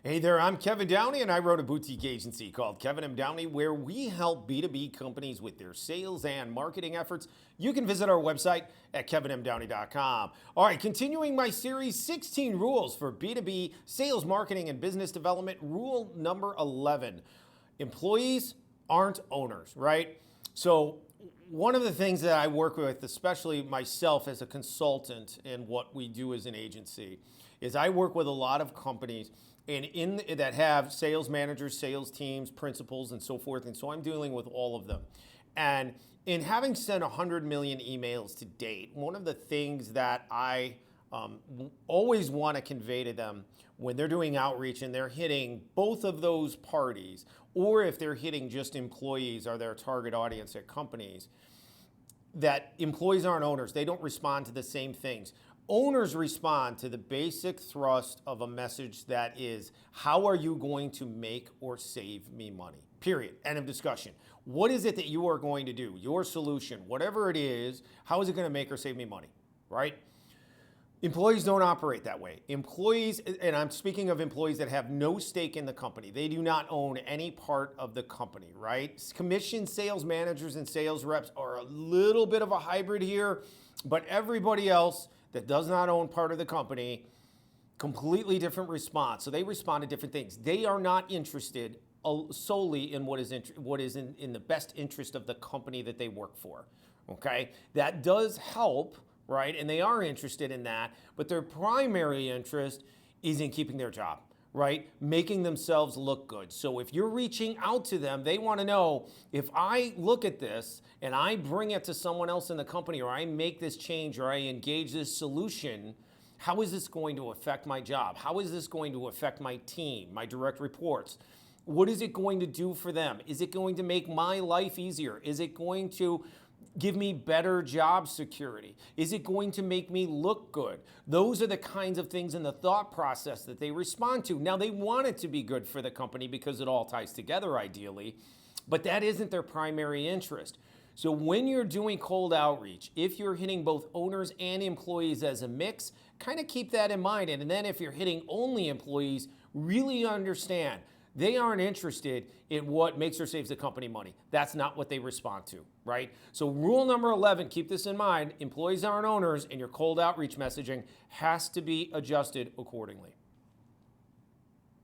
Hey there, I'm Kevin Downey, and I wrote a boutique agency called Kevin M. Downey, where we help B2B companies with their sales and marketing efforts. You can visit our website at kevinmdowney.com. All right, continuing my series, 16 rules for B2B sales, marketing, and business development. Rule number 11, employees aren't owners, right? So one of the things that I work with, especially myself as a consultant and what we do as an agency, is I work with a lot of companies that have sales managers, sales teams, principals, and so forth. And so I'm dealing with all of them. And in having sent 100 million emails to date, one of the things that I always want to convey to them when they're doing outreach and they're hitting both of those parties, or if they're hitting just employees or their target audience at companies, that employees aren't owners. They don't respond to the same things. Owners respond to the basic thrust of a message that is, how are you going to make or save me money? Period. End of discussion. What is it that you are going to do? Your solution, whatever it is, how is it going to make or save me money? Right? Employees don't operate that way. Employees, and I'm speaking of employees that have no stake in the company. They do not own any part of the company, right? Commission sales managers and sales reps are a little bit of a hybrid here, but everybody else that does not own part of the company, completely different response. So they respond to different things. They are not interested solely in what is in the best interest of the company that they work for, okay? That does help, right? And they are interested in that, but their primary interest is in keeping their job, right? Making themselves look good. So if you're reaching out to them, they want to know, if I look at this and I bring it to someone else in the company, or I make this change, or I engage this solution, how is this going to affect my job? How is this going to affect my team, my direct reports? What is it going to do for them? Is it going to make my life easier? Is it going to give me better job security? Is it going to make me look good? Those are the kinds of things in the thought process that they respond to. Now, they want it to be good for the company because it all ties together ideally, but that isn't their primary interest. So when you're doing cold outreach, if you're hitting both owners and employees as a mix, kind of keep that in mind. And then if you're hitting only employees, really understand they aren't interested in what makes or saves the company money. That's not what they respond to, right? So rule number 11, keep this in mind, employees aren't owners, and your cold outreach messaging has to be adjusted accordingly.